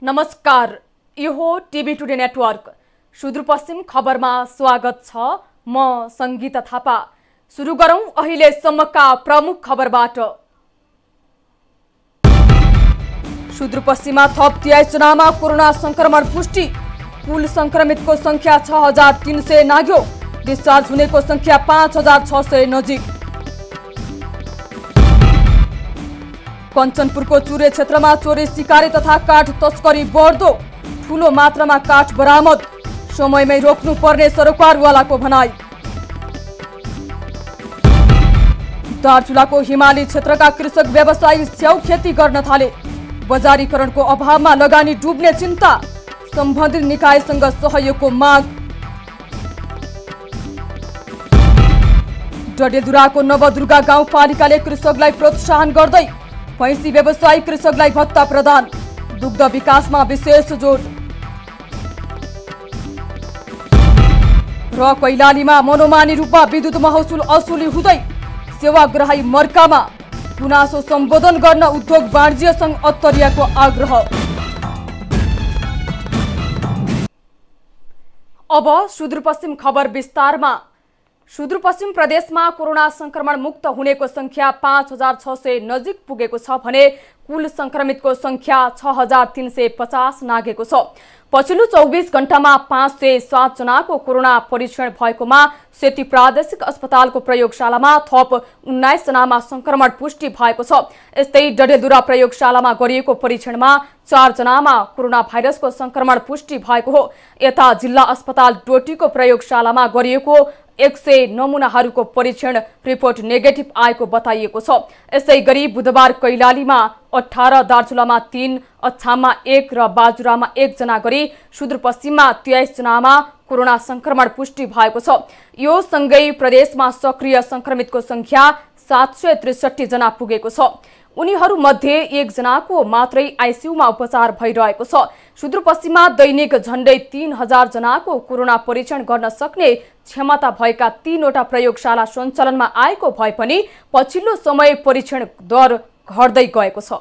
नमस्कार, यो हो टिभी टुडे नेटवर्क सुदूरपश्चिम खबरमा स्वागत छ। म संगीता थापा। सुरु गरौं अहिलेसम्मका प्रमुख खबरबाट। सुदूरपश्चिममा थप 23 जनामा कोरोना संक्रमण पुष्टि। कुल संक्रमितको संख्या 6300 नाग्यो। डिस्चार्ज हुनेको संख्या 5600 नजिक। कञ्चनपुरको चुरे क्षेत्रमा चोरी सिकारी तथा काठ तस्करी बढ्दो। ठूलो मात्रामा काठ बरामद। समयमै रोक्नु पर्ने सरोकारवालाको भनाई। दार्चुलाको हिमाली क्षेत्रका कृषक व्यवसायी स्याउ खेती गर्न थाले। बजारीकरणको अभावमा लगानी डुब्ने चिन्ता। सम्बन्धित निकायसँग सहयोगको माग। डडेलधुराको नवदुर्गा गाउँपालिकाले कृषकलाई प्रोत्साहन गर्दै भैँसी व्यवसायी कृषकलाई भत्ता प्रदान। दुग्ध विकासमा विशेष जोड। र कैलालीमा मनोमानी रूपमा विद्युत महसुल असुली हुँदै सेवाग्राही मर्कामा। गुनासो सम्बोधन गर्न उद्योग वाणिज्य संघ अत्तरियाको आग्रह। अब सुदूरपश्चिम खबर विस्तारमा। सुदूरपश्चिम प्रदेशमा कोरोना संक्रमण मुक्त हुनेको संख्या 5600 नजिक पुगेको छ भने कुल संक्रमितको संख्या 6350 नागेको छ। पछिल्लो 24 घण्टामा 507 जनाको कोरोना परीक्षण भएकोमा सेती प्रादेशिक अस्पतालको प्रयोगशालामा थप 19 जनामा संक्रमण पुष्टि भएको छ। यस्तै डडेलधुरा प्रयोगशालामा गरिएको परीक्षणमा 4 जनामा कोरोना भाइरसको संक्रमण पुष्टि भएको हो। यता जिल्ला अस्पताल डोटीको प्रयोगशालामा गरिएको 100 नमुनाहरूको परीक्षण रिपोर्ट नेगेटिभ आएको बताइएको छ। यसै गरी बुधबार कैलालीमा 18, दार्चुलामा 3, अछाममा 1 र बाजुरामा 1 जना गरी सुदूरपश्चिममा 23 जनामा कोरोना संक्रमण पुष्टि भएको छ। यो सँगै प्रदेशमा सक्रिय संक्रमितको संख्या 763 जना पुगेको छ। उनीहरूमध्ये 1 जनाको मात्रै आइसियुमा उपचार भइरहेको छ। सुदूरपश्चिममा दैनिक झण्डै 3000 जनाको कोरोना परीक्षण गर्न सक्ने क्षमता भएका 3वटा प्रयोगशाला सञ्चालनमा आएको भए पनि पछिल्लो समय परीक्षण दर घट्दै गएको छ।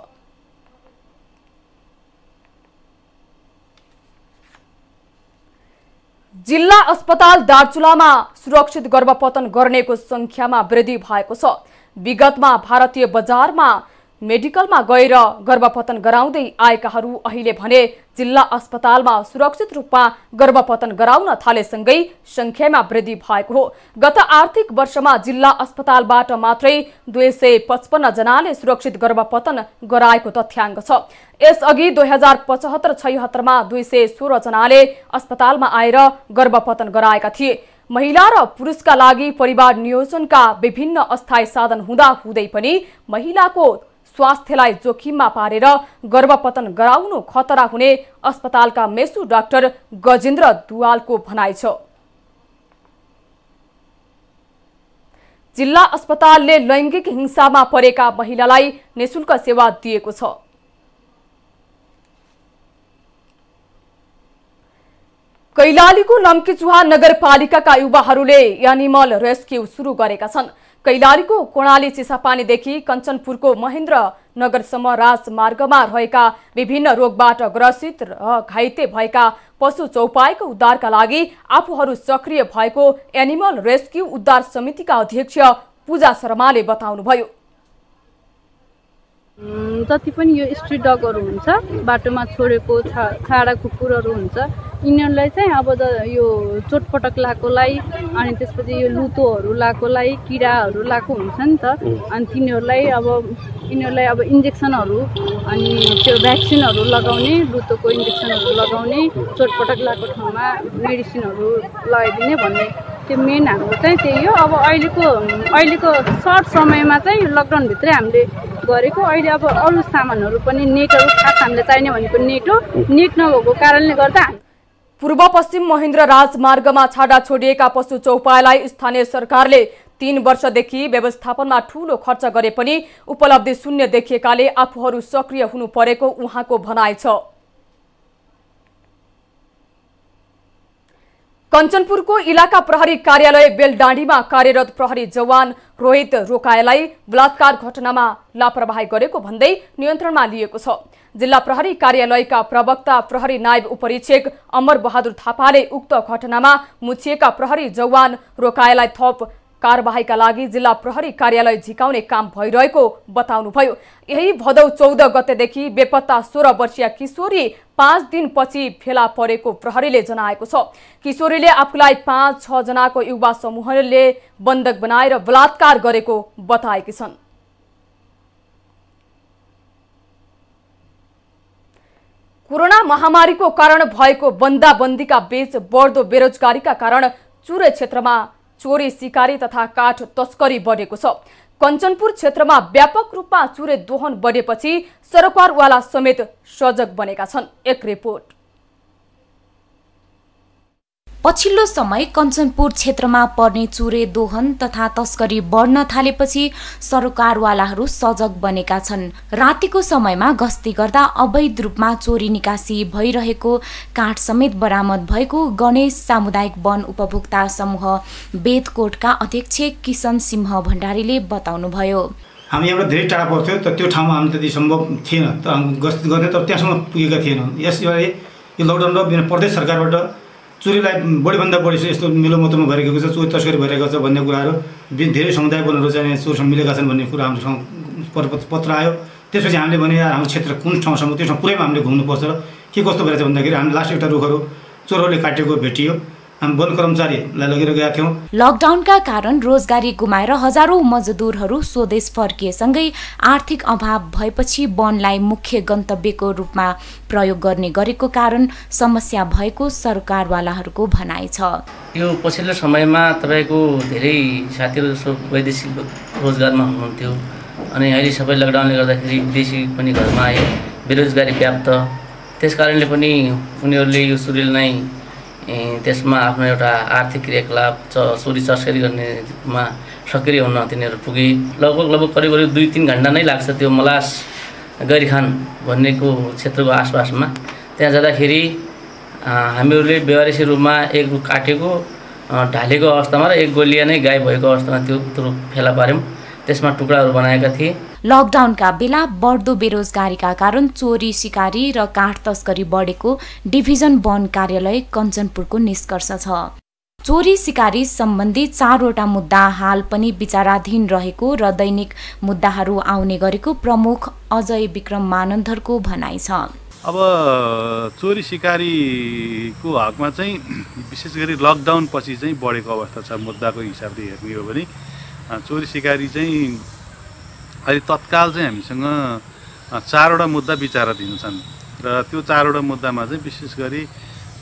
जिल्ला अस्पताल दार्चुलामा सुरक्षित गर्भपतन गर्नेको संख्यामा वृद्धि भएको छ। विगतमा भारतीय बजारमा मेडिकलमा गएर गर्भपतन गराउँदै आएकाहरू अहिले भने जिल्ला अस्पतालमा सुरक्षित रूपमा गर्भपतन गराउन थालेसँगै संख्यामा वृद्धि भएको हो। गत आर्थिक वर्षमा जिल्ला अस्पतालबाट मात्रै 255 जनाले सुरक्षित गर्भपतन गराएको तथ्याङ्क छ। यसअघि 2075-76 मा 216 जनाले अस्पतालमा आएर गर्भपतन गराएका थिए। महिला र पुरुषका लागि परिवार नियोजनका विभिन्न अस्थायी साधन हुँदा हुँदै पनि महिलाको स्वास्थ्यलाई जोखिममा पारेर गर्भपतन गराउनु खतरा हुने अस्पतालका मेसु डाक्टर गजेन्द्र दुवालको भनाइ छ। जिल्ला अस्पतालले लैंगिक हिंसामा परेका महिलालाई निशुल्क सेवा दिएको छ। कैलालीको लम्कीचुहा नगरपालिकाका युवाहरूले एनिमल रेस्क्यु सुरु गरेका छन्। कैलालीको कोणाली चिसापानीदेखि कञ्चनपुरको महेन्द्र नगरसम्म राजमार्गमा रहेका विभिन्न रोगबाट ग्रसित र घाइते भएका पशु चौपाईको उद्धारका लागि आफूहरू सक्रिय भएको एनिमल रेस्क्यु उद्धार समितिका अध्यक्ष पूजा शर्माले बताउनुभयो। जति पनि यो स्ट्रीट डगहरू हुन्छ, बाटोमा छोडेको छाडा कुकुरहरू हुन्छ, यिनीहरूलाई चाहिँ अब यो चोटपटक लागेकोलाई अनि त्यसपछि यो लुतोहरू लागेकोलाई किराहरू लागेको हुन्छ नि त, अनि यिनीहरूलाई अब इन्जेक्सनहरू अनि त्यो भ्याक्सिनहरू लगाउने, लुतोको इन्जेक्सनहरू लगाउने, चोटपटक लागेको ठाउँमा मेडिसिनहरू लगाइदिने भन्ने त्यो मेन हाम्रो चाहिँ त्यही हो। अब अहिलेको सर्ट समयमा चाहिँ लकडाउनभित्रै हामीले गरेको। अहिले अब अरू सामानहरू पनि नेटहरू खास हामीले चाहिने भनेको नेट नभएको कारणले गर्दा पूर्व पश्चिम महेन्द्र राजमार्गमा छाडा छोडिएका पशु चौपाईलाई स्थानीय सरकारले 3 वर्षदेखि व्यवस्थापनमा ठूलो खर्च गरे पनि उपलब्धि शून्य देखिएकाले आफूहरू सक्रिय हुनु परेको उहाँको भनाइ छ। कञ्चनपुरको इलाका प्रहरी कार्यालय बेलडाँडीमा कार्यरत प्रहरी जवान रोहित रोकायलाई बलात्कार घटनामा लापरवाही गरेको भन्दै नियन्त्रणमा लिएको छ। जिल्ला प्रहरी कार्यालयका प्रवक्ता प्रहरी नायब उपरीक्षक अमर बहादुर थापाले उक्त घटनामा मुछिएका प्रहरी जवान रोकायलाई थप कारबाहीका लागि जिल्ला प्रहरी कार्यालय झिकाउने काम भइरहेको बताउनुभयो। यही भदौ 14 गतेदेखि बेपत्ता 16 वर्षीय किशोरी 5 दिनपछि फेला परेको प्रहरीले जनाएको छ। किशोरीले आफूलाई 5-6 जनाको युवा समूहले बन्धक बनाएर बलात्कार गरेको बताएकी छन्। कोरोना महामारीको कारण भएको बन्दाबन्दीका बीच बढ्दो बेरोजगारीका कारण चुरे क्षेत्रमा चोरी सिकारी तथा काठ तस्करी बढेको छ। कञ्चनपुर क्षेत्रमा व्यापक रूपमा चुरे दोहन बढेपछि सरकारवाला समेत सजग बनेका छन्। एक रिपोर्ट। पछिल्लो समय कञ्चनपुर क्षेत्रमा पर्ने चुरे दोहन तथा तस्करी बढ्न थालेपछि सरकारवालाहरू सजग बनेका छन्। रातिको समयमा गस्ती गर्दा अवैध रूपमा चोरी निकासी भइरहेको काठ समेत बरामद भएको गणेश सामुदायिक वन उपभोक्ता समूह बेदकोटका अध्यक्ष किशन सिंह भण्डारीले बताउनुभयो। हामी यहाँबाट धेरै टाढा पर्थ्यो त त्यो ठाउँमा हामी त्यति सम्भव थिएन गस्ती गर्ने, तर त्यहाँसम्म पुगेका थिएनौँ। यसबारे यो लकडाउन र प्रदेश सरकारबाट चोरीलाई बढीभन्दा बढी यस्तो मिलोमतोमा भइरहेको छ, चोरी तस्करी भइरहेको छ भन्ने कुराहरू धेरै समुदाय वनहरू चाहिँ चोरसँग मिलेका छन् भन्ने कुरा हामीसँग पत्र आयो। त्यसपछि हामीले भने यार हाम्रो क्षेत्र कुन ठाउँसम्म त्यो ठाउँ पुरैमा हामीले घुम्नुपर्छ र के कस्तो भइरहेछ भन्दाखेरि हामीले लास्ट एउटा रुखहरू चोरहरूले काटेको भेटियो। हामी वन कर्मचारीलाई लगेर गएका थियौँ। लकडाउनका कारण रोजगारी गुमाएर हजारौं मजदुरहरू स्वदेश फर्किएसँगै आर्थिक अभाव भएपछि वनलाई मुख्य गन्तव्यको रूपमा प्रयोग गर्ने गरेको कारण समस्या भएको सरकारवालाहरूको भनाइ छ। यो पछिल्लो समयमा तपाईको धेरै साथीहरू वैदेशिक रोजगारमा हुनुहुन्थ्यो अनि अहिले सबै लकडाउनले गर्दाखेरि विदेशी पनि घरमा आए, बेरोजगारी व्याप्त, त्यसकारणले पनि उनीहरूले यो सुरुले नै त्यसमा आफ्नो एउटा आर्थिक क्रियाकलाप चोरी तस्करी गर्नेमा सक्रिय हुन तिनीहरू पुगे। लगभग करिब 2-3 घण्टा नै लाग्छ त्यो मलास गैरीखान भन्नेको क्षेत्रको आसपासमा। त्यहाँ जाँदाखेरि हामीहरूले बेवारेसी रूपमा एक रुख काटेको ढालेको अवस्थामा र एक गोलिया नै गायब भएको अवस्थामा त्यो फेला पार्यौँ। त्यसमा टुक्राहरू बनाएका थिए। लकडाउनका बेला बढ्दो बेरोजगारीका कारण चोरी सिकारी र काठ तस्करी बढेको डिभिजन वन कार्यालय कञ्चनपुरको निष्कर्ष छ। चोरी सिकारी सम्बन्धी 4वटा मुद्दा हाल पनि विचाराधीन रहेको र दैनिक मुद्दाहरू आउने गरेको प्रमुख अजय विक्रम मानन्धरको भनाइ छ। अब चोरी सिकारीको हकमा चाहिँ विशेष गरी लकडाउन पछि चाहिँ बढेको अवस्था छ। मुद्दाको हिसाबले हेर्ने हो भने चोरी सिकारी चाहिँ अहिले तत्काल चाहिँ हामीसँग 4वटा मुद्दा विचाराधीन छन् र त्यो 4वटा मुद्दामा चाहिँ विशेष गरी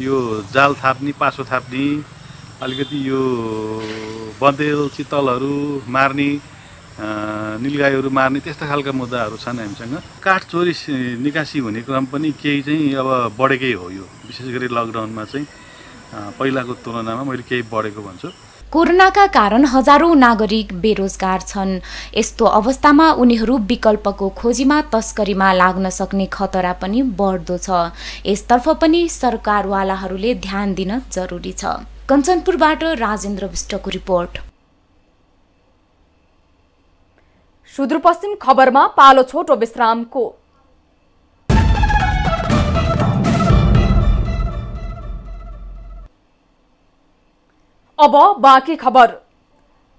यो जाल थाप्ने, पासो थाप्ने, अलिकति यो बँदेल चितलहरू मार्ने, नीलगाईहरू मार्ने त्यस्ता खालका मुद्दाहरू छन् हामीसँग। काठ चोरी निकासी हुने क्रम पनि केही चाहिँ अब बढेकै हो। यो विशेष गरी लकडाउनमा चाहिँ पहिलाको तुलनामा मैले केही बढेको भन्छु। कोरोनाका कारण हजारौं नागरिक बेरोजगार छन्। यस्तो अवस्थामा उनीहरू विकल्पको खोजीमा तस्करीमा लाग्न सक्ने खतरा पनि बढ्दो छ। यसतर्फ पनि सरकारवालाहरूले ध्यान दिन जरुरी छ। कञ्चनपुरबाट राजेन्द्र विष्टको रिपोर्ट। सुदूरपश्चिम खबरमा पालो छोटो विश्रामको। अब बाँकी खबर।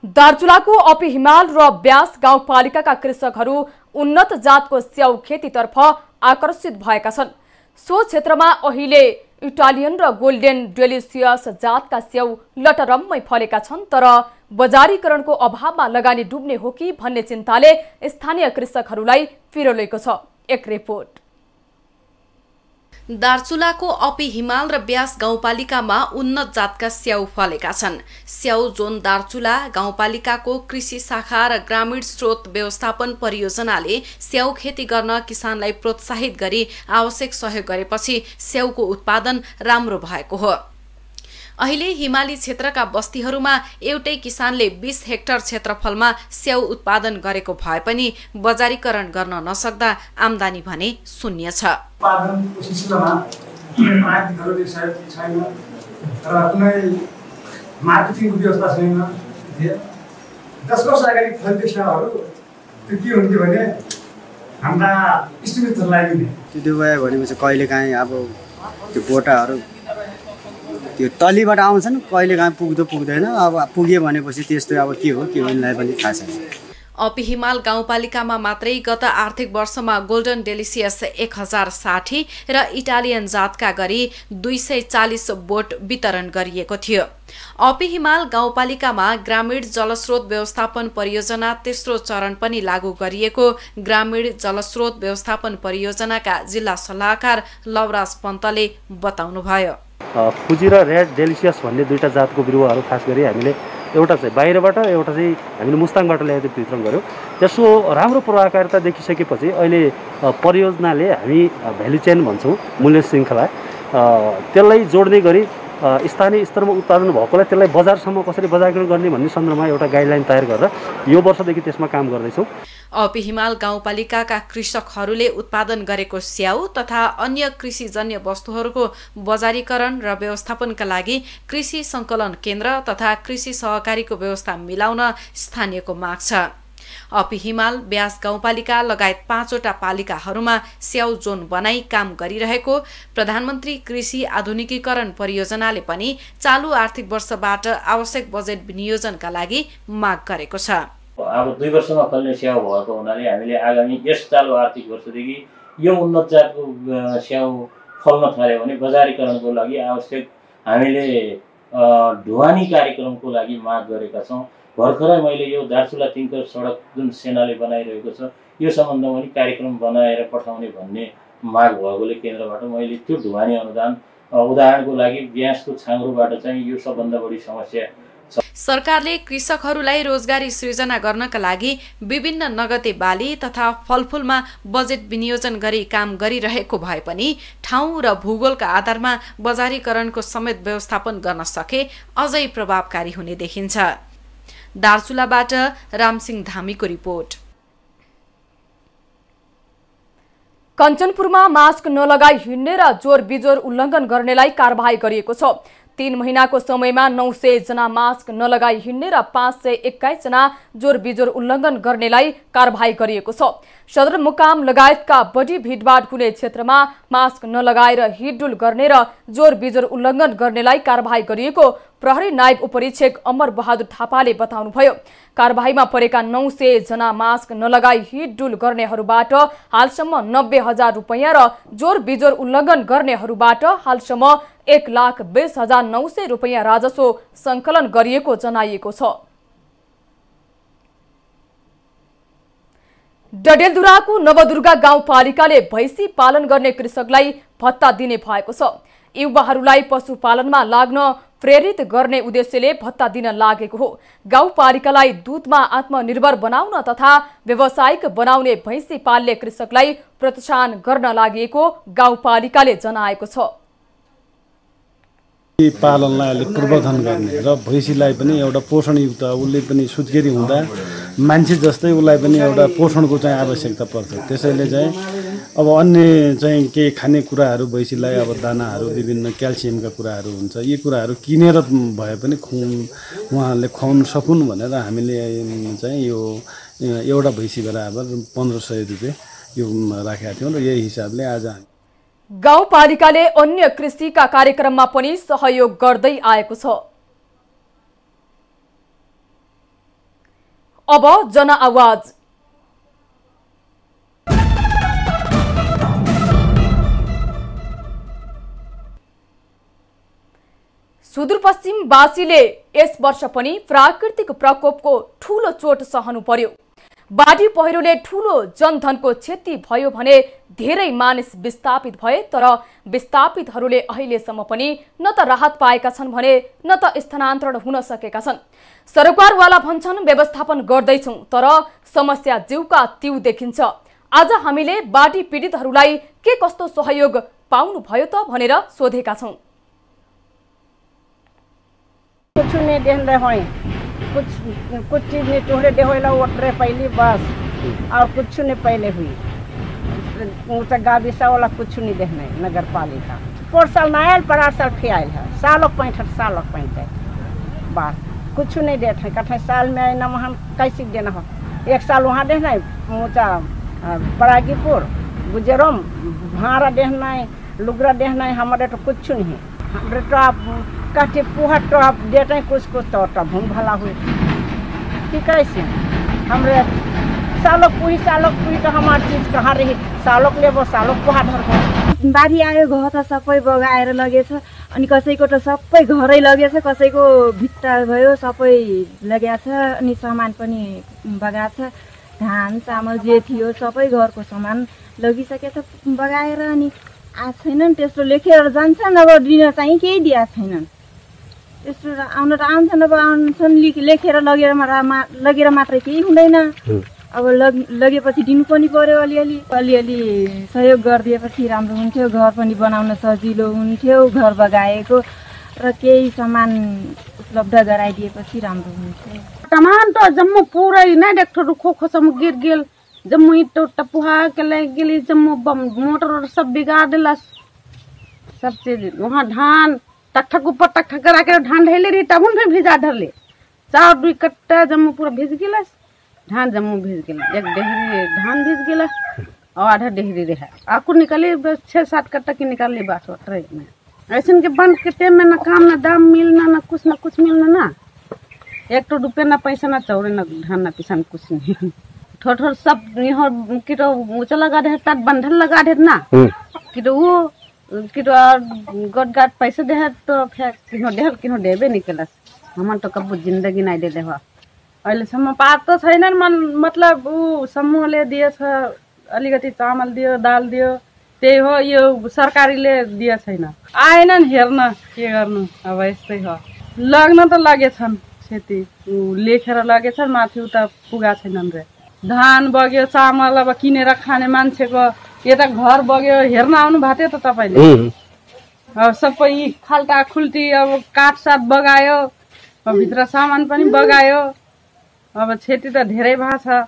दार्चुलाको अपी हिमाल र ब्यास गाउँपालिकाका कृषकहरू उन्नत जातको स्याउ खेतीतर्फ आकर्षित भएका छन्। सो क्षेत्रमा अहिले इटालियन र गोल्डेन डेलिसियस जातका स्याउ लटरम्मै फलेका छन्, तर बजारीकरणको अभावमा लगानी डुब्ने हो कि भन्ने चिन्ताले स्थानीय कृषकहरूलाई पिरोलेको छ। एक रिपोर्ट। दार्चुलाको अपी हिमाल र ब्यास गाउँपालिकामा उन्नत जातका स्याउ फलेका छन्। स्याउ जोन दार्चुला गाउँपालिकाको कृषि शाखा र ग्रामीण स्रोत व्यवस्थापन परियोजनाले स्याउ खेती गर्न किसानलाई प्रोत्साहित गरी आवश्यक सहयोग गरेपछि स्याउको उत्पादन राम्रो भएको हो। अहिले हिमाली क्षेत्रका बस्तीहरूमा एउटै किसानले 20 हेक्टर क्षेत्रफलमा स्याउ उत्पादन गरेको भए पनि बजारीकरण गर्न नसक्दा आम्दानी भने शून्य छ। र कुनै मार्केटिङको व्यवस्था छैन थिए। 10 वर्ष अगाडि फैलिएको सेवाहरू त्यो के हुन्थ्यो भने हाम्रा इष्टमित्रलाई दिने। त्यो भयो भनेपछि कहिलेकाहीँ अब त्यो बोटाहरू त्यो तलीबाट आउँछन्, कहिलेकाहीँ पुग्दैन। अब पुग्यो भनेपछि त्यस्तो अब के हो यिनलाई पनि थाहा छैन। अपी हिमाल गाउँपालिकामा मात्रै गत आर्थिक वर्षमा गोल्डन डेलिसियस 1060 र इटालियन जातका गरी 240 बोट वितरण गरिएको थियो। अपी हिमाल गाउँपालिकामा ग्रामीण जलस्रोत व्यवस्थापन परियोजना तेस्रो चरण पनि लागू गरिएको ग्रामीण जलस्रोत व्यवस्थापन परियोजनाका जिल्ला सल्लाहकार लवराज पन्तले बताउनुभयो। फुजी र रेड डेलिसियस भन्ने दुईटा जातको बिरुवाहरू खास गरी हामीले एउटा चाहिँ बाहिरबाट, एउटा चाहिँ हामीले मुस्ताङबाट ल्याएर वितरण गऱ्यौँ। त्यसको राम्रो प्रभावकारिता देखिसकेपछि अहिले परियोजनाले हामी भ्यालु चेन भन्छौँ, मूल्य श्रृङ्खला, त्यसलाई जोड्ने गरी स्थानीय स्तरमा उत्पादन भएकोलाई त्यसलाई बजारसम्म कसरी बजारीकरण गर्ने भन्ने सन्दर्भमा एउटा गाइडलाइन तयार गरेर यो वर्षदेखि त्यसमा काम गर्दैछौँ। अपी हिमाल गाउँपालिकाका कृषकहरूले उत्पादन गरेको स्याउ तथा अन्य कृषिजन्य वस्तुहरूको बजारीकरण र व्यवस्थापनका लागि कृषि सङ्कलन केन्द्र तथा कृषि सहकारीको व्यवस्था मिलाउन स्थानीयको माग छ। अपी हिमाल ब्यास गाउँपालिका लगायत 5वटा पालिकाहरूमा स्याउ जोन बनाई काम गरिरहेको प्रधानमन्त्री कृषि आधुनिकीकरण परियोजनाले पनि चालु आर्थिक वर्षबाट आवश्यक बजेट विनियोजनका लागि माग गरेको छ। अब 2 वर्षमा फल्ने स्याउ भएको हुनाले हामीले आगामी यस चालु आर्थिक वर्षदेखि यो उन्नत जातको स्याउ फल्न थाल्यो भने बजारीकरणको लागि आवश्यक हामीले ढुवानी कार्यक्रमको लागि माग गरेका छौँ। भर्खरै मैले यो दार्चुला तिङ्कर सडक जुन सेनाले बनाइरहेको छ यो सम्बन्धमा पनि कार्यक्रम बनाएर पठाउने भन्ने माग भएकोले केन्द्रबाट मैले त्यो ढुवानी अनुदान उदाहरणको लागि ब्यासको छाङ्रोबाट चाहिँ यो सबभन्दा बढी समस्या छ। सरकारले कृषकहरूलाई रोजगारी सृजना गर्नका लागि विभिन्न नगदे बाली तथा फलफुलमा बजेट विनियोजन गरी काम गरिरहेको भए पनि ठाउँ र भूगोलका आधारमा बजारीकरणको समेत व्यवस्थापन गर्न सके अझै प्रभावकारी हुने देखिन्छ। दार्चुलाबाट रामसिंह धामीको रिपोर्ट। कञ्चनपुरमा मास्क नलगाई हिँड्ने र जोर बिजोर उल्लङ्घन गर्नेलाई कारबाही गरिएको छ। 3 महिनाको समयमा 900 जना मास्क नलगाई हिँड्ने र 521 जना जोर बिजोर उल्लङ्घन गर्नेलाई कारबाही गरिएको छ। सदरमुकाम लगायतका बढी भिडभाड हुने क्षेत्रमा मास्क नलगाएर हिँडडुल गर्ने र जोर बिजोर उल्लङ्घन गर्नेलाई कारबाही गरिएको प्रहरी नायब उपरीक्षक अमर बहादुर थापाले बताउनुभयो। कारबाहीमा परेका 900 जना मास्क नलगाई हिँडडुल गर्नेहरूबाट हालसम्म 90,000 रुपैयाँ र जोर बिजोर उल्लङ्घन गर्नेहरूबाट हालसम्म 1,20,900 रुपैयाँ राजस्व सङ्कलन गरिएको जनाइएको छ। डडेलधुराको नवदुर्गा गाउँपालिकाले भैँसी पालन गर्ने कृषकलाई भत्ता दिने भएको छ। युवाहरूलाई पशुपालनमा लाग्न प्रेरित गर्ने उद्देश्यले भत्ता दिन लागेको हो। गाउँपालिकालाई दूधमा आत्मनिर्भर बनाउन तथा व्यावसायिक बनाउने भैँसी पाल्ने कृषकलाई प्रोत्साहन गर्न लागि गाउँपालिकाले जनाएको छ। पालनलाई अलिक पूर्वधन गर्ने र भैँसीलाई पनि एउटा पोषणयुक्त, उसले पनि सुत्केरी हुँदा मान्छे जस्तै उसलाई पनि एउटा पोषणको चाहिँ आवश्यकता पर्छ। त्यसैले चाहिँ अब अन्य चाहिँ केही खानेकुराहरू भैँसीलाई अब दानाहरू विभिन्न क्याल्सियमका कुराहरू हुन्छ, यी कुराहरू किनेर भए पनि उहाँहरूले खुवाउन सकुन् भनेर हामीले चाहिँ यो एउटा भैँसी बराबर 1500 रुपियाँ यो राखेका थियौँ र यही हिसाबले आज गाउँपालिकाले अन्य कृषिका कार्यक्रममा पनि सहयोग गर्दै आएको छ। अब जनआवाज। सुदूरपश्चिमवासीले यस वर्ष पनि प्राकृतिक प्रकोपको ठूलो चोट सहनु पर्यो। बाढी पहिरोले ठूलो जनधनको क्षति भयो भने धेरै मानिस विस्थापित भए, तर विस्थापितहरूले अहिलेसम्म पनि न त राहत पाएका छन् भने न त स्थानान्तरण हुन सकेका छन्। सरकारवाला भन्छन् व्यवस्थापन गर्दैछौं, तर समस्या जिउका तिउ देखिन्छ। आज हामीले बाढी पीडितहरूलाई के कस्तो सहयोग पाउनु भयो त भनेर सोधेका छौं। कुछ नहीं देख रहे हैं, कुछ चीज नहीं टोहरे देहोला उठ रहे पहली बस और कुछ नहीं पहले हुई गाविसा वाला कुछ नहीं देखना है। नगर पालिका पोर साल ना आयल पर 8 साल फिर आयल है, सालों 65 बार कुछ नहीं देते हैं। कहते साल में आए ना वहाँ कैसे देना हो, 1 साल वहाँ देना है मोचा परागीपुर गुजरम भाड़ा देना है, लुगरा देना है, हमारे तो कुछ नहीं। हमारे तो आप कहते पुहा तो आप देते हैं कुछ तो हम भला हुए कि कैसे हमारे सालों पुही तो हमारी चीज कहाँ रही, सालों ले वो सालों पुहा धर बाढी आयो घर त सबै बगाएर लगेछ अनि कसैको त सबै घरै लगेछ, कसैको भित्ता भयो सबै लगेछ अनि सामान पनि बगाएछ। धान चामल जे थियो सबै घरको सामान लगिसकेछ बगाएर अनि आ छैनन् त्यस्तो लेखेर जान्छन्। अब दिन चाहिँ केही दिया छैनन्, त्यस्तो आउन त आउँछन्, अब आउँछन् लेखेर लगेर मात्रै केही हुँदैन। अब लगेपछि दिनु पनि पर्यो, अलिअलि सहयोग गरिदिएपछि राम्रो हुन्थ्यो, घर पनि बनाउन सजिलो हुन्थ्यो घर बगाएको र केही सामान उपलब्ध गराइदिएपछि राम्रो हुन्थ्यो। सामान तो जम्मू पूरा ना डॉक्टर खोखो सब गिर गेल, जम्मू ईट टपुहा के ले गेली, जम्मू मोटर सब बिगाड़ दिला सब चीज। वहाँ धान टक ऊपर टक करा के धान ढेले रही तब उन भिजा धरले, 4 2 कट्टा जम्मू पूरा भिज गेला, धान जम्मू भिज गेला, 1 डेहरी धान भिज गेला और आधा डेहरी रहा आकू निकली 6 7 कट्टा की निकाल ली बात ट्रेन में। ऐसे के बंद के टाइम में ना काम ना दाम मिलना ना कुछ मिलना ना, 1 रुपया ना पैसा ना चौरे ना धान ना पिसान कुछ नहीं। थोड़ा सब यहाँ कि तो ऊँचा लगा दे तार बंधन लगा दे ना कि तो वो कि तो गट पैसा दे तो फिर किनो देबे निकलस। हम तो कब जिंदगी नहीं दे देवा अहिले सम्म पात तो छैनन्, मतलब ऊ समूहले दिएछ, अलिकति चामल दियो दाल दियो त्यही हो, यो सरकारीले दिए छैन। आएनन् हेर्न के गर्नु, अब यस्तै हो। लग्न त लगेछन् खेती लेखेर लगेछन्, माथि उता पुगा छैनन् रे। धान बग्यो चामल अब किनेर खाने मान्छेको यता घर बग्यो, हेर्न आउनु भएको थियो त तपाईँले। अब सबै खाल्टा खुल्टी अब काठसाट बगायो, भित्र सामान पनि बगायो। अब क्षति त धेरै भएको छ,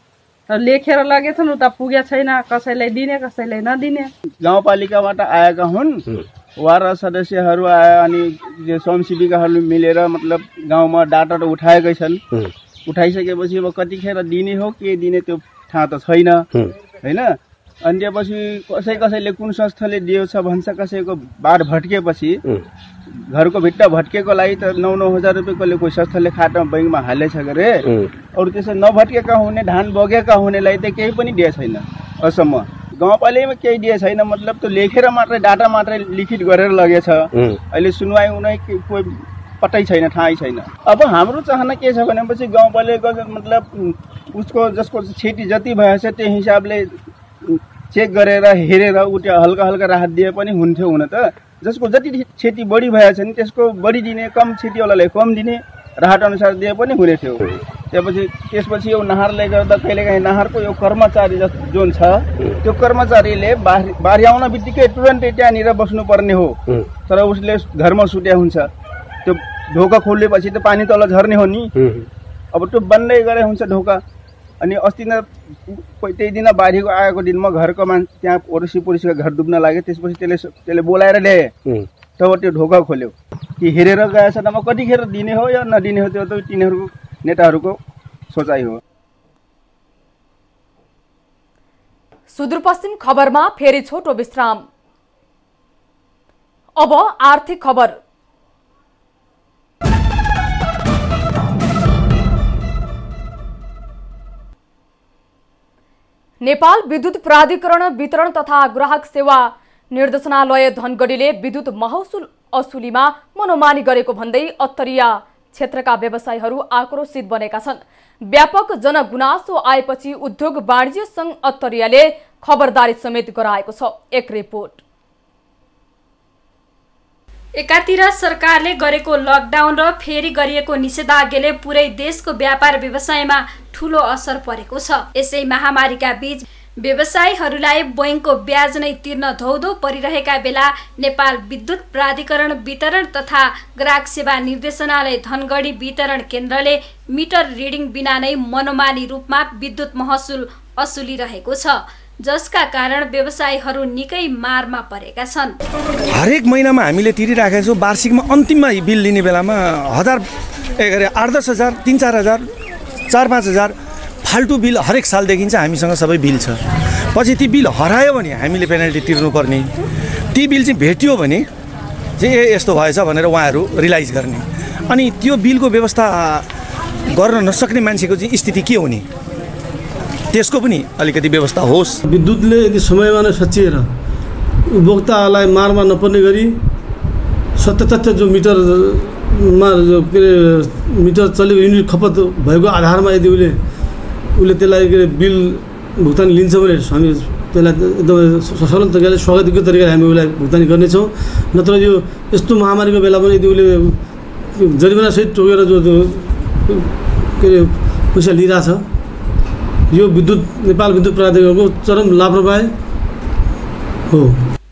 लेखेर लगेछन् उता पुगे छैन, कसैलाई दिने कसैलाई नदिने। गाउँपालिकाबाट आएका हुन्, वार्ड सदस्यहरू आए अनि स्वयंसेविकाहरूले मिलेर मतलब गाउँमा डाटा त उठाएकै छन्। उठाइसकेपछि अब कतिखेर दिने हो के दिने त्यो थाहा त छैन हैन। अनि त्यसपछि कसैले कुन संस्थाले दिएको छ भन्छ, कसैको बाढ भट्किएपछि घरको भित्ता भट्केको लागि त 9-9 हजार रुपियाँको कोही संस्थाले खातामा बैंकमा हालेछ गरे। अरू त्यसो नभट्केका हुने धान बगेका हुनेलाई त केही पनि दिए छैन असम्म। गाउँपालिकामा केही दिए छैन, मतलब त्यो लेखेर मात्रै डाटा मात्रै लिखित गरेर लगेछ। अहिले सुनवाई उनै कोही पत्तै छैन, थाहै छैन। अब हाम्रो चाहना के छ भनेपछि गाउँपालिकाको मतलब उसको जसको क्षति जति भएछ त्यो हिसाबले चेक गरेर हेरेर उता हल्का राहत दिए पनि हुन्थ्यो हुन त। जसको जति क्षति बढी भएछ नि त्यसको बढी दिने, कम क्षतिवालालाई कम दिने, राहत अनुसार दिए पनि हुने थियो। त्यसपछि यो नहरले गर्दा कहिलेकाहीँ नहरको यो कर्मचारी जुन छ त्यो कर्मचारीले बाढी आउन बित्तिकै तुरन्तै त्यहाँनिर बस्नुपर्ने हो, तर उसले घरमा सुत्या हुन्छ। त्यो ढोका खोलेपछि त पानी तल झर्ने हो नि, अब त्यो बन्दै गरे हुन्छ ढोका। अनि अस्ति न त्यही दिन बाढीको आएको दिनमा घरको मान्छे त्यहाँ ओडसी पुरुषको घर डुब्न लाग्यो, त्यसपछि त्यसले बोलाएर ल्याए, तब त्यो ढोका खोल्यो कि हेरेर गएछ न। कतिखेर दिने हो या नदिने हो त्यो त तिनीहरूको नेताहरूको सोचाइ हो। सुदूरपश्चिम खबरमा फेरि छोटो विश्राम। अब आर्थिक खबर। नेपाल विद्युत प्राधिकरण वितरण तथा ग्राहक सेवा निर्देशनालय धनगढीले विद्युत महसुल असुलीमा मनोमानी गरेको भन्दै अत्तरिया क्षेत्रका व्यवसायीहरू आक्रोशित बनेका छन्। व्यापक जनगुनासो आएपछि उद्योग वाणिज्य संघ अत्तरियाले खबरदारी समेत गराएको छ। एक रिपोर्ट। एकातिर सरकारले गरेको लकडाउन र फेरि गरिएको निषेधाज्ञाले पुरै देशको व्यापार व्यवसायमा ठूलो असर परेको छ। यसै महामारीका बीच व्यवसायीहरूलाई बैंकको ब्याज नै तिर्न धौधौ परिरहेका बेला नेपाल विद्युत प्राधिकरण वितरण तथा ग्राहक सेवा निर्देशनालय धनगढी वितरण केन्द्रले मिटर रिडिङ बिना नै मनोमानी रूपमा विद्युत महसुल असुलिरहेको छ। जसका कारण व्यवसायीहरू निकै मारमा परेका छन्। हरेक महिनामा हामीले तिरिराखेका छौँ। वार्षिकमा अन्तिममा बिल लिने बेलामा 8-10 हजार 3-4 हजार 4-5 हजार फाल्टु बिल हरेक साल देखिन्छ। हामीसँग सबै बिल छ। पछि ती बिल हरायो भने हामीले पेनल्टी तिर्नुपर्ने, ती बिल चाहिँ भेटियो भने चाहिँ यस्तो भएछ भनेर उहाँहरू रियलाइज गर्ने, अनि त्यो बिलको व्यवस्था गर्न नसक्ने मान्छेको चाहिँ स्थिति के हुने, त्यसको पनि अलिकति व्यवस्था होस्। विद्युतले यदि समयमा नै सचिएर उपभोक्तालाई मारमा नपर्ने गरी सत्य जो मिटरमा के अरे मिटर चलेको युनिट खपत भएको आधारमा यदि उसले त्यसलाई के अरे बिल भुक्तानी लिन्छ भने हामी त्यसलाई एकदमै सरल तरिकाले स्वागतयोग्य तरिकाले हामी उसलाई भुक्तानी गर्नेछौँ। नत्र यो यस्तो महामारीको बेला पनि यदि उसले जरिमानासहित टोकेर जो के अरे पैसा लिइरहेछ, यो नेपाल विद्युत प्राधिकरणको चरम लापरवाही हो।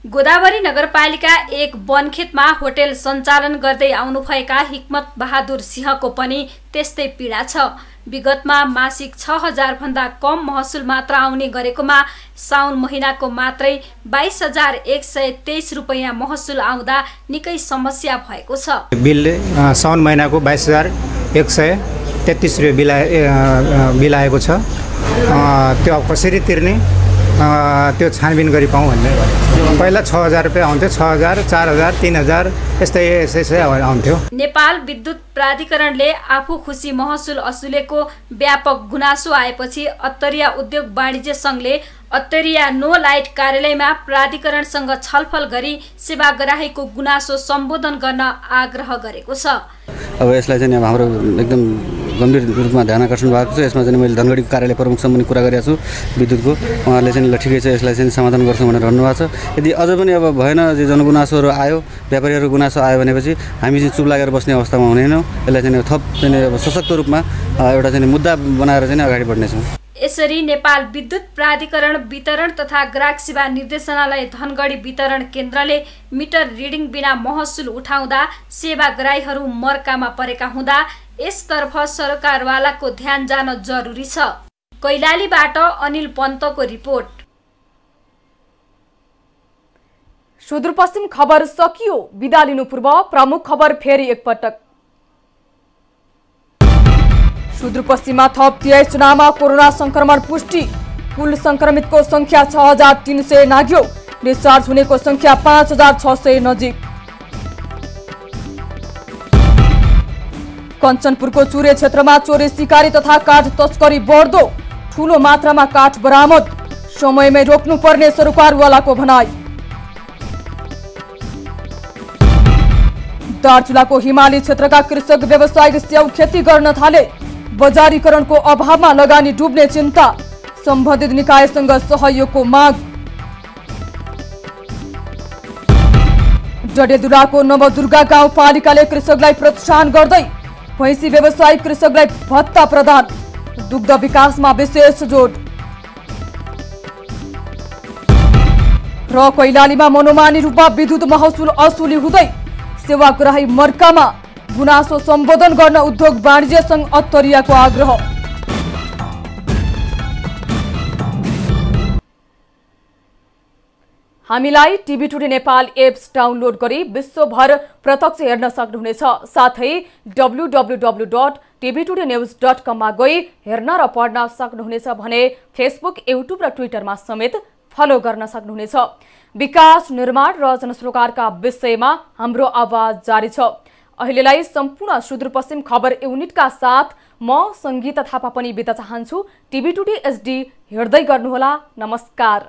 गोदावरी नगरपालिका 1 वनखेतमा होटल सञ्चालन गर्दै आउनुभएका हिक्मत बहादुर सिंहको पनि त्यस्तै पीडा छ। विगतमा मासिक 6000 भन्दा कम महसुल मात्र आउने गरेकोमा साउन महिनाको मात्रै 22123 रुपैयाँ महसुल आउँदा निकै समस्या भएको छ। बिलले साउन महिनाको 22133 रुपैयाँ बिल आएको छ। त्यो कसरी तिर्ने, त्यो छानबिन गरी पाऊँ भन्ने। पहिला 6000 रुपैयाँ आउँथ्यो, 6000, 4000, 3000 यस्तै आउँथ्यो। नेपाल विद्युत प्राधिकरणले आफू खुसी महसुल असुलेको व्यापक गुनासो आएपछि अत्तरिया उद्योग वाणिज्य सङ्घले अत्तरिया नो लाइट कार्यालयमा प्राधिकरणसँग छलफल गरी सेवाग्राहीको गुनासो सम्बोधन गर्न आग्रह गरेको छ। अब यसलाई चाहिँ अब हाम्रो एकदम गम्भीर रूपमा ध्यान आकर्षण भएको छ। यसमा चाहिँ मैले धनगढी कार्यालय प्रमुखसँग पनि कुरा गरेको छु विद्युतको। उहाँहरूले चाहिँ ल ठिकै छ, यसलाई चाहिँ समाधान गर्छौँ भनेर भन्नुभएको छ। यदि अझ पनि अब भएन, जे जनगुनासोहरू आयो, व्यापारीहरूको गुनासो आयो भनेपछि हामी चाहिँ चुप लागेर बस्ने अवस्थामा हुँदैनौँ। यसलाई चाहिँ थप चाहिँ अब सशक्त रूपमा एउटा चाहिँ मुद्दा बनाएर चाहिँ अगाडि बढ्नेछौँ। यसरी नेपाल विद्युत प्राधिकरण वितरण तथा ग्राहक सेवा निर्देशनालय धनगढी वितरण केन्द्रले मिटर रिडिङ बिना महसुल उठाउँदा सेवाग्राहीहरू मर्कामा परेका हुँदा यसतर्फ सरकारवालाको ध्यान जान जरुरी छ। कैलालीबाट अनिल पन्तको रिपोर्ट। सुदूरपश्चिम खबर सकियो। बिदा लिनु पूर्व प्रमुख खबर फेरि एकपटक। सुदूरपश्चिममा थप 23 जनामा कोरोना संक्रमण पुष्टि। कुल संक्रमितको संख्या 6300 नाग्यो। डिस्चार्ज हुनेको संख्या 5600 नजिक। कञ्चनपुरको चुरे क्षेत्रमा चोरी सिकारी तथा काठ तस्करी बढ्दो। ठूलो मात्रामा काठ बरामद। समयमै रोक्नुपर्ने सरकारवालाको भनाई। दार्चुलाको हिमाली क्षेत्रका कृषक व्यावसायिक स्याउ खेती गर्न थाले। बजारीकरणको अभावमा लगानी डुब्ने चिन्ता। सम्बन्धित निकायसँग सहयोगको माग। डडेलधुराको नवदुर्गा गाउँपालिकाले कृषकलाई प्रोत्साहन गर्दै भैँसी व्यावसायिक कृषकलाई भत्ता प्रदान। दुग्ध विकासमा विशेष जोड। र कैलालीमा मनोमानी रूपमा विद्युत महसुल असुली हुँदै सेवाग्राही मर्कामा। गुनासो सम्बोधन गर्न उद्योग वाणिज्य संघ अत्तरियाको आग्रह। हामीलाई TV today Nepal apps download गरी विश्वभर प्रत्यक्ष हेर्न सक्नुहुनेछ। साथै www.tvtodanews.com मा गई हेर्न र पढ्न सक्नुहुनेछ भने फेसबुक, युट्युब र ट्विटरमा समेत फलो गर्न सक्नुहुनेछ। विकास, निर्माण र जनसरोकारका विषयमा हाम्रो आवाज जारी छ। अहिलेलाई सम्पूर्ण सुदूरपश्चिम खबर युनिटका साथ म संगीता थापा पनि बिदा चाहन्छु। टिभी टुडे एचडी हेर्दै गर्नुहोला। नमस्कार।